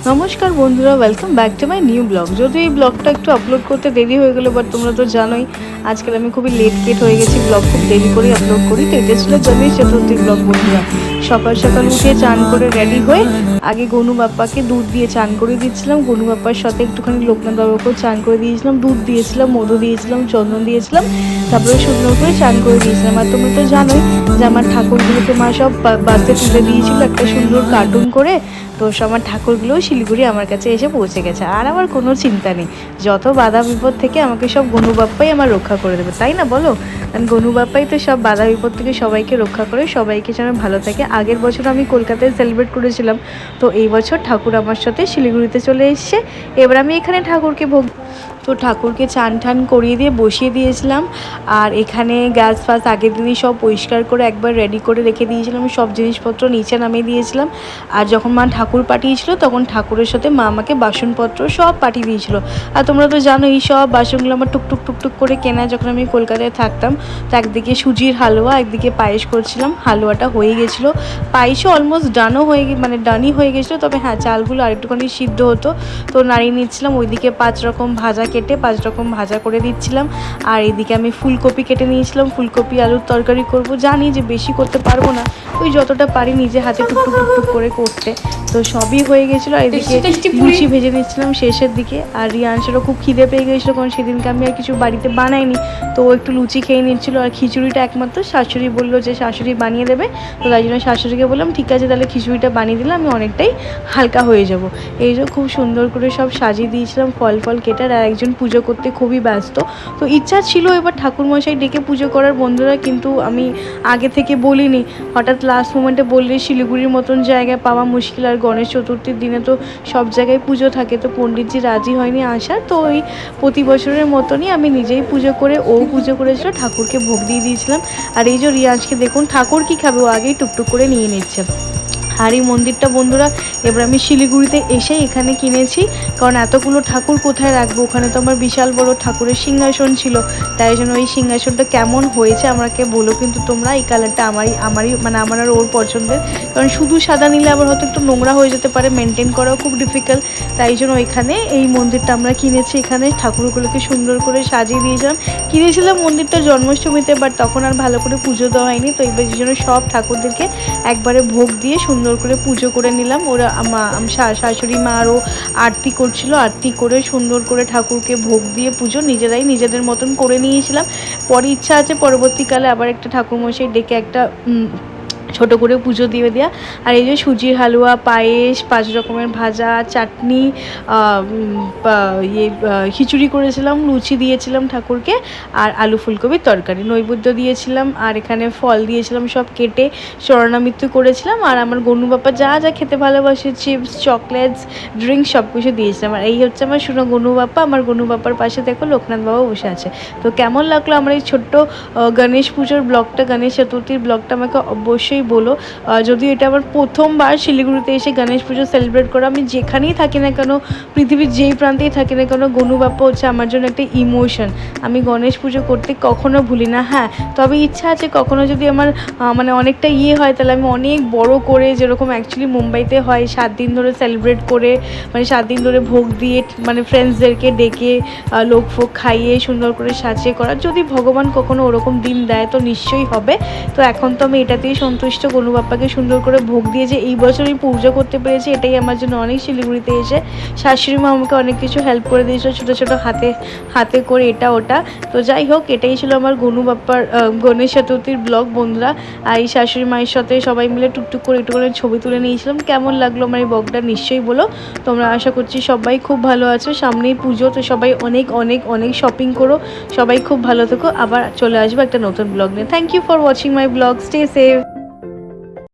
নমস্কার বন্ধুরা, welcome back to my new blog. যদিও এই ব্লগটা একটু আপলোড করতে দেরি হয়ে গেলো, বাট তোমরা তো জানোই আজকাল আমি খুবই লেট হয়ে গেছি, ব্লগ খুব দেরি করেই আপলোড করি। তো এটা ছিল গণেশ চতুর্থীর ব্লগ বন্ধুরা। সকাল সকাল উঠে চান করে রেডি হয়ে আগে গনু বাপ্পাকে দুধ দিয়ে চান করে দিচ্ছিলাম। গনু বাপ্পার সাথে একটুখানি লোকনাথ বাবাকেও চান করে দিয়েছিলাম, দুধ দিয়েছিলাম, মধু দিয়েছিলাম, চন্দন দিয়েছিলাম, তারপরে সুন্দর করে চান করে দিয়েছিলাম। আর তোমরা তো জানোই যে আমার ঠাকুরগুলোকে মা সব বাসে তুলে দিয়েছিল একটা সুন্দর কার্টুন করে। তো আমার ঠাকুরগুলোও শিলিগুড়ি আমার কাছে এসে পৌঁছে গেছে, আর আমার কোনো চিন্তা নেই। যত বাধা বিপদ থেকে আমাকে সব গনু বাপ্পাই আমার রক্ষা করে দেবে, তাই না বলো? কারণ গনু বাপ্পাই তো সব বাধা বিপদ থেকে সবাইকে রক্ষা করে, সবাইকে যেন ভালো থাকে। আগের বছর আমি কলকাতায় সেলিব্রেট করেছিলাম, তো এই বছর ঠাকুর আমার সাথে শিলিগুড়িতে চলে এসছে। এবার আমি এখানে ঠাকুরকে তো ঠাকুরকে চান ঠান করিয়ে দিয়ে বসিয়ে দিয়েছিলাম। আর এখানে গ্যাস ফাস আগের দিনই সব পরিষ্কার করে একবার রেডি করে রেখে দিয়েছিলাম, সব জিনিসপত্র নিচে নামিয়ে দিয়েছিলাম। আর যখন মা ঠাকুর পাঠিয়েছিল তখন ঠাকুরের সাথে মা আমাকে বাসনপত্র সব পাঠিয়ে দিয়েছিল। আর তোমরা তো জানো এই সব বাসনগুলো আমার টুকটুক করে কেনা যখন আমি কলকাতায় থাকতাম। তো একদিকে সুজির হালুয়া, একদিকে পায়েস করছিলাম। হালুয়াটা হয়ে গেছিলো, পায়েসও অলমোস্ট ডানই হয়ে গেছিলো। তবে হ্যাঁ, চালগুলো আরেকটুখানি সিদ্ধ হতো, তো নাড়িয়ে নিচ্ছিলাম। ওইদিকে 5 রকম ভাজা কেটে 5 রকম ভাজা করে দিচ্ছিলাম। আর এদিকে আমি ফুলকপি কেটে নিয়েছিলাম, ফুলকপি আলুর তরকারি করব। জানি যে বেশি করতে পারবো না, ওই যতটা পারি নিজে হাতে টুকটুক করে করতে। তো সবই হয়ে গেছিলো। আর এদিকে লুচি ভেজে নিচ্ছিলাম শেষের দিকে। আর রিয়াংশেরও খুব খিদে পেয়ে গেছিলো, কারণ সেদিনকে আমি আর কিছু বাড়িতে বানাইনি, তো ও একটু লুচি খেয়ে নিচ্ছিলো। আর খিচুড়িটা একমাত্র শাশুড়ি বললো যে শাশুড়ি বানিয়ে দেবে, তো তাই জন্য শাশুড়িকে বললাম ঠিক আছে তাহলে খিচুড়িটা বানিয়ে দিলে আমি অনেকটাই হালকা হয়ে যাব। এই যে খুব সুন্দর করে সব সাজিয়ে দিয়েছিলাম ফল কেটার। আর একজন পুজো করতে খুবই ব্যস্ত, তো ইচ্ছা ছিল এবার ঠাকুরমশাই ডেকে পুজো করার বন্ধুরা, কিন্তু আমি আগে থেকে বলিনি। হঠাৎ লাস্ট মোমেন্টে বললে শিলিগুড়ির মতন জায়গায় পাওয়া মুশকিল। আর গণেশ চতুর্থীর দিনে তো সব জায়গায় পুজো থাকে, তো পণ্ডিতজি রাজি হয়নি আসার। তো ওই প্রতি বছরের মতনই আমি নিজেই পুজো করে, ও পুজো করেছিল, ঠাকুরকে ভোগ দিয়ে দিয়েছিলাম। আর এই যে রিয়াজকে দেখুন ঠাকুর কি খাবে, ও আগেই টুকটুক করে নিয়ে নিচ্ছে। আর এই মন্দিরটা বন্ধুরা এবার আমি শিলিগুড়িতে এসে এখানে কিনেছি, কারণ এতগুলো ঠাকুর কোথায় রাখবো। ওখানে তো আমার বিশাল বড় ঠাকুরের সিংহাসন ছিল, তাই জন্য ওই সিংহাসনটা কেমন হয়েছে আমাকে বলো কিন্তু তোমরা। এই কালারটা আমারই আমার আর ওর পছন্দের, কারণ শুধু সাদা নিলে আবার হয়তো একটু নোংরা হয়ে যেতে পারে, মেনটেন করাও খুব ডিফিকাল্ট। তাই জন্য ওইখানে এই মন্দিরটা আমরা কিনেছি। এখানে ঠাকুরগুলোকে সুন্দর করে সাজিয়ে কিনেছিলাম মন্দিরটা জন্মাষ্টমীতে, বাট তখন আর ভালো করে পুজো দেওয়া হয়নি। তো এবার জন্য সব ঠাকুরদেরকে একবারে ভোগ দিয়ে সুন্দর করে পুজো করে নিলাম। ওরা শাশুড়ি মা আরও আরতি করছিল, আরতি করে সুন্দর করে ঠাকুরকে ভোগ দিয়ে পুজো নিজেরাই নিজেদের মতন করে নিয়েছিলাম। পরে ইচ্ছা আছে পরবর্তীকালে আবার একটা ঠাকুরমশাই ডেকে একটা ছোটো করে পুজো দিয়ে দেওয়া। আর এই যে সুজির হালুয়া, পায়েস, 5 রকমের ভাজা, চাটনি, খিচুড়ি করেছিলাম, লুচি দিয়েছিলাম ঠাকুরকে, আর আলু ফুলকপির তরকারি নৈবেদ্য দিয়েছিলাম। আর এখানে ফল দিয়েছিলাম সব কেটে, চরণামৃত্যু করেছিলাম। আর আমার গনু বাপ্পা যা যা খেতে ভালোবাসে, চিপস, চকলেটস, ড্রিঙ্কস সব কিছু দিয়েছিলাম। আর এই হচ্ছে আমার শুনো গনু বাপ্পা। আমার গনু বাপ্পার পাশে দেখো লোকনাথ বাবা বসে আছে। তো কেমন লাগলো আমার এই ছোট্ট গণেশ পুজোর ব্লগটা, গণেশ চতুর্থীর ব্লগটা আমাকে অবশ্যই বলো। যদিও এটা আমার প্রথমবার শিলিগুড়িতে এসে গণেশ পুজো সেলিব্রেট করা। আমি যেখানেই থাকি না কেন, পৃথিবীর যেই প্রান্তেই থাকি না কেন, গনু বাপ্পা হচ্ছে আমার জন্য একটা ইমোশন। আমি গণেশ পুজো করতে কখনো ভুলি না। হ্যাঁ, তবে ইচ্ছা আছে কখনো যদি আমার অনেকটা হয়, তাহলে আমি অনেক বড় করে, যেরকম অ্যাকচুয়ালি মুম্বাইতে হয় 7 দিন ধরে সেলিব্রেট করে, 7 দিন ধরে ভোগ দিয়ে, ফ্রেন্ডসদেরকে ডেকে লোক ফোক খাইয়ে সুন্দর করে সাজিয়ে করা। যদি ভগবান কখনো ওরকম দিন দেয় তো নিশ্চয়ই হবে। তো এখন তো আমি এটাতেই সন্তুষ্ট। গনু বাপ্পাকে সুন্দর করে ভোগ দিয়ে যে এই বছরই পুজো করতে পেরেছি, এটাই আমার জন্য অনেক। শিলিগুড়িতে এসে শাশুড়ি মা আমাকে অনেক কিছু হেল্প করে দিয়েছিল, ছোটো ছোটো হাতে করে এটা ওটা। তো যাই হোক, এটাই ছিল আমার গনু বাপ্পার গণেশ চতুর্থীর ব্লগ বন্ধুরা। আর এই শাশুড়ি মায়ের সাথে সবাই মিলে টুকটুক করে একটু করে ছবি তুলে নিয়েছিলাম। কেমন লাগলো আমার এই ব্লগটা নিশ্চয়ই বলো তোমরা। আশা করছি সবাই খুব ভালো আছো, সামনেই পুজো, তো সবাই অনেক অনেক অনেক শপিং করো, সবাই খুব ভালো থেকো। আবার চলে আসবো একটা নতুন ব্লগ নিয়ে। Thank you for watching my blog, stay safe.